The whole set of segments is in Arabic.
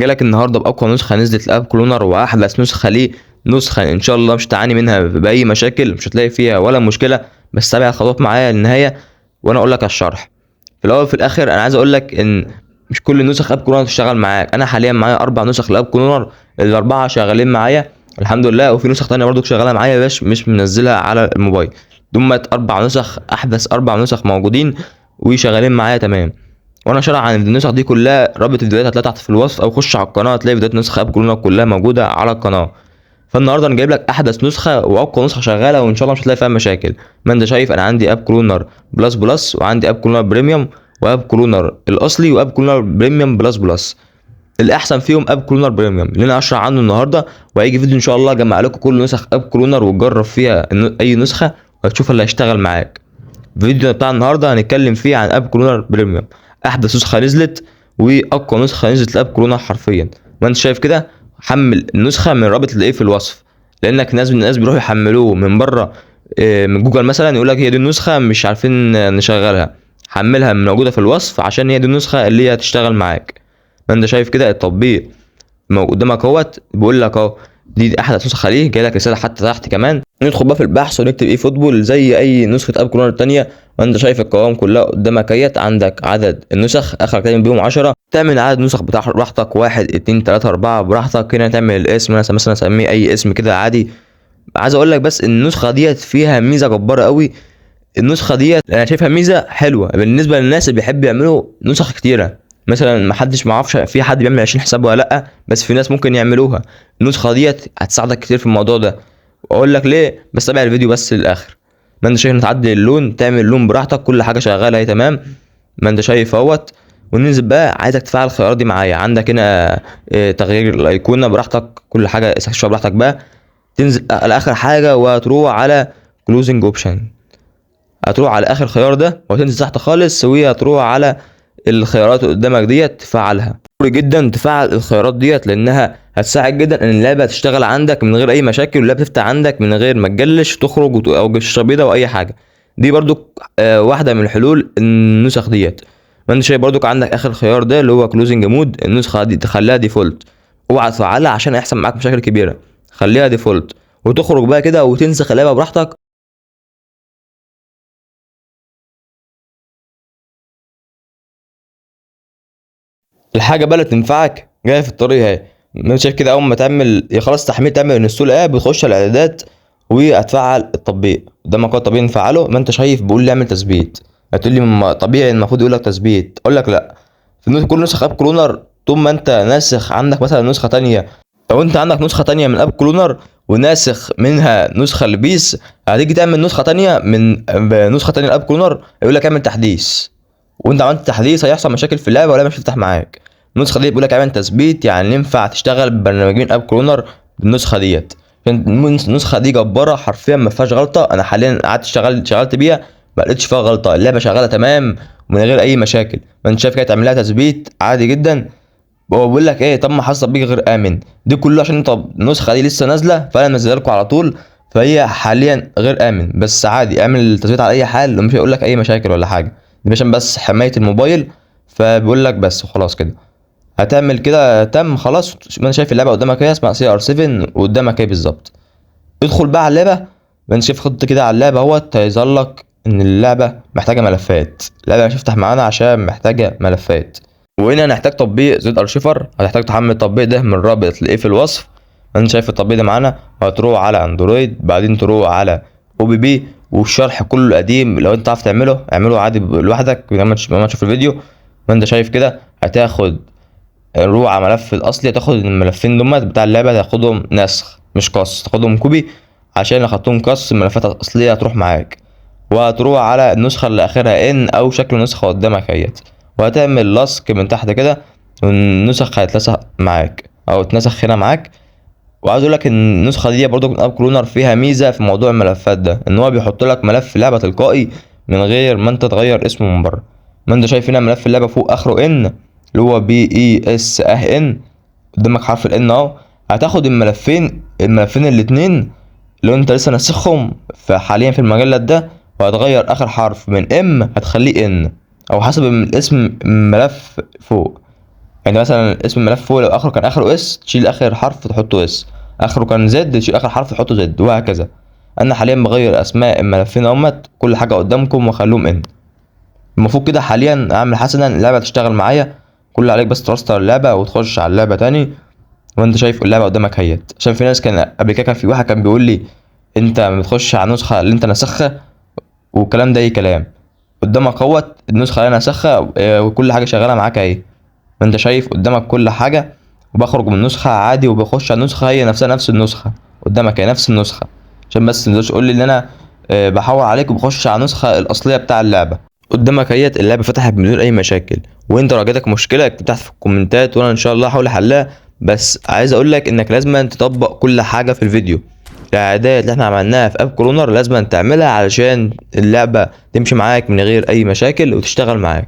جالك النهارده باقوى نسخه نزلت لاب كلونر واحدث نسخه ليه، نسخه ان شاء الله مش هتعاني منها باي مشاكل، مش هتلاقي فيها ولا مشكله. بس تابع الخطوات معايا للنهايه وانا اقول لك على الشرح. في الاول وفي الاخر انا عايز اقول لك ان مش كل نسخ اب كلونر تشتغل معاك. انا حاليا معايا 4 نسخ لاب كلونر، الاربعه شغالين معايا الحمد لله، وفي نسخ تانية برضو شغاله معايا باش مش منزلها على الموبايل. دمت 4 نسخ، احدث 4 نسخ موجودين وشغالين معايا تمام. وانا شارح عن النسخ دي كلها، رابط الفيديوهات هتلاقيها تحت في الوصف، او خش على القناه هتلاقي فيديوهات نسخ اب كلونر كلها موجوده على القناه. فالنهارده انا جايب لك احدث نسخه واقوى نسخه شغاله، وان شاء الله مش هتلاقي فيها مشاكل. ما انت شايف انا عندي اب كلونر بلس بلس، وعندي اب كلونر بريميوم، واب كلونر الاصلي، واب كلونر بريميوم بلس بلس. الاحسن فيهم اب كلونر بريميوم اللي انا هشرح عنه النهارده، وهيجي فيديو ان شاء الله اجمع لكم كل نسخ اب كلونر وتجرب فيها اي نسخه وهتشوف اللي هيشتغل معاك. الفيديو بتاع النهارده هنتكلم فيه عن اب كلونر بريميوم، احدث نسخه نزلت واقوى نسخه نزلت لاب كلونر حرفيا. ما انت شايف كده، حمل النسخه من الرابط اللي في الوصف، لانك ناس من الناس بيروحوا يحملوه من بره، من جوجل مثلا، يقول لك هي دي النسخه مش عارفين نشغلها. حملها من موجوده في الوصف عشان هي دي النسخه اللي هي هتشتغل معاك. ما انت شايف كده التطبيق قدامك اهوت، بيقول لك اهو دي احدث نسخه ليه، جاي لك رساله حتى تحت كمان. ندخل بقى في البحث ونكتب ايه فوتبول زي اي نسخه اب كلونر التانيه. وانت شايف القوائم كلها قدامك اهيت، عندك عدد النسخ اخرك تعمل بيهم 10. تعمل عدد نسخ بتاع براحتك، 1 2 3 4 براحتك. هنا تعمل الاسم، انا مثلا اسميه اي اسم كده عادي. عايز اقول لك بس ان النسخه ديت فيها ميزه جباره قوي. النسخه ديت انا شايفها ميزه حلوه بالنسبه للناس اللي بيحب يعملوا نسخ كتيره. مثلا ما حدش ما يعرفش في حد بيعمل 20 حساب ولا لا، بس في ناس ممكن يعملوها. النسخه ديت هتساعدك كتير في الموضوع ده، واقول لك ليه. بس تابع الفيديو بس للاخر. ما انت شايف تعدل اللون، تعمل اللون براحتك، كل حاجه شغاله اهي تمام. ما انت شايف اهوت. وننزل بقى، عايزك تفعل الخيارات دي معايا. عندك هنا تغيير الايقونه براحتك، كل حاجه استكشفها براحتك بقى. تنزل على اخر حاجه وتروح على كلوزنج اوبشن، هتروح على اخر خيار ده وتنزل تحت خالص، وهي هتروح على الخيارات اللي قدامك ديت تفعلها. ضروري جدا تفعل الخيارات ديت، لانها هتساعد جدا ان اللعبه تشتغل عندك من غير اي مشاكل، واللعبه تفتح عندك من غير ما تجلش تخرج او تشرب بيضه او اي حاجه. دي برضو واحده من الحلول النسخ ديت. ما انت شايف برضو عندك اخر خيار ده اللي هو كلوزنج مود، النسخه دي تخليها ديفولت. اوعى تفعلها عشان هيحصل معاك مشاكل كبيره. خليها ديفولت وتخرج بقى كده وتنسخ اللعبه براحتك. الحاجه بقى اللي تنفعك جايه في الطريق اهي. ما انت شايف كده، اول ما تعمل خلاص تحميل، تعمل انستول اب، بتخش على الاعدادات وهتفعل التطبيق. قدامك هو الطبيعي نفعله. ما انت شايف بيقول لي اعمل تثبيت. هتقول لي طبيعي المفروض يقول لك تثبيت، اقول لك لا. في كل نسخ اب كلونر طول ما انت ناسخ عندك مثلا نسخه تانية، لو انت عندك نسخه تانية من اب كلونر وناسخ منها نسخه لبيس، هتيجي تعمل نسخه تانية من نسخه تانية لاب كلونر، يقول لك اعمل تحديث. وانت عملت تحديث هيحصل مشاكل في اللعبه ولا مش هتفتح معاك. النسخه دي بيقول لك اعمل تثبيت، يعني ينفع تشتغل ببرنامجين اب كلونر بالنسخه ديت. النسخه دي جباره حرفيا ما فيهاش غلطه. انا حاليا قعدت شغلت بيها ما لقيتش فيها غلطه، اللعبه شغاله تمام ومن غير اي مشاكل. ما انت شايف كده تعمل لها تثبيت عادي جدا. هو بيقول لك ايه، طب ما حصل بيك غير امن دي كله عشان انت النسخه دي لسه نازله، فانا منزلها لكم على طول. فهي حاليا غير امن، بس عادي اعمل تثبيت على اي حال ومش هيقول لك اي مشاكل ولا حاجه. دي عشان بس حمايه الموبايل، فبيقول لك بس وخلاص كده. هتعمل كده تم خلاص. ما انا شايف اللعبه قدامك اهي، اسمها سي ار 7 قدامك اهي بالظبط. ادخل بقى على اللعبه. ما انت شايف خط كده على اللعبه اهوت، هيظهر لك ان اللعبه محتاجه ملفات. اللعبه مش هتفتح معانا عشان محتاجه ملفات. وهنا هنحتاج تطبيق زد ارشيفر، هتحتاج تحمل التطبيق ده من الرابط اللي تلاقيه في الوصف. انت شايف التطبيق ده معانا، هتروح على اندرويد، بعدين تروح على او بي بي، والشرح كله قديم. لو انت عارف تعمله اعمله عادي لوحدك لما تشوف الفيديو. ما انت شايف كده هتاخد، روح على ملف الاصلي، هتاخد الملفين دول بتاع اللعبه، تاخدهم نسخ مش قص، تاخدهم كوبي. عشان لو خدتهم قص الملفات الاصليه هتروح معاك. وهتروح على النسخه اللي اخرها ان او شكل نسخه قدامك اهيت، وهتعمل لصق من تحت كده، والنسخ هيتلصق معاك او تنسخ هنا معاك. وعايز اقول لك ان النسخه دي برضو من اب كلونر فيها ميزه في موضوع الملفات ده، ان هو بيحط لك ملف لعبه تلقائي من غير ما انت تغير اسمه من بره. ما انت شايف هنا ملف اللعبه فوق اخره ان، اللي هو بي اي اس اه ان، قدامك حرف الان اهو. هتاخد الملفين الاتنين اللي انت لسه ناسخهم حاليا في المجلد ده، وهتغير اخر حرف من ام هتخليه ان، او حسب الاسم الملف فوق. يعني مثلا اسم الملف فوق لو اخره كان اخره اس تشيل اخر حرف تحطه اس، اخره كان زد تشيل اخر حرف تحطه زد، وهكذا. انا حاليا بغير اسماء الملفين اهمت، كل حاجه قدامكم واخليهم ان. المفروض كده حاليا اعمل حسنا اللعبه تشتغل معايا. كل اللي عليك بس ترستر اللعبه وتخش على اللعبه تاني، وانت شايف اللعبه قدامك اهيت. عشان في ناس كان قبل كده كان في واحد كان بيقول لي انت بتخش على النسخه اللي انت ناسخها، والكلام ده اي كلام. قدامك اهوت النسخه اللي انا ناسخها، وكل حاجه شغاله معاك اهي. وانت شايف قدامك كل حاجه، وبخرج من النسخه عادي وبخش على النسخه هي نفسها نفس النسخه قدامك هي نفس النسخه. عشان بس متقدرش تقول لي ان انا بحور عليك وبخش على النسخه الاصليه بتاع اللعبه. قدامك اهيت اللعبه فتحت بدون اي مشاكل. وانت لو جاتك مشكله اكتب تحت في الكومنتات وانا ان شاء الله هحاول احلها. بس عايز اقول لك انك لازم تطبق كل حاجه في الفيديو. الاعدادات اللي احنا عملناها في اب كرونر لازم تعملها علشان اللعبه تمشي معاك من غير اي مشاكل وتشتغل معاك.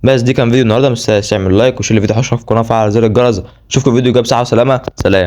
بس دي كان فيديو النهارده، مش تعمل لايك وشيل الفيديو، اشترك في القناه وفعل زر الجرس. اشوفكم فيديو جاب ساعه وسلامه، سلام.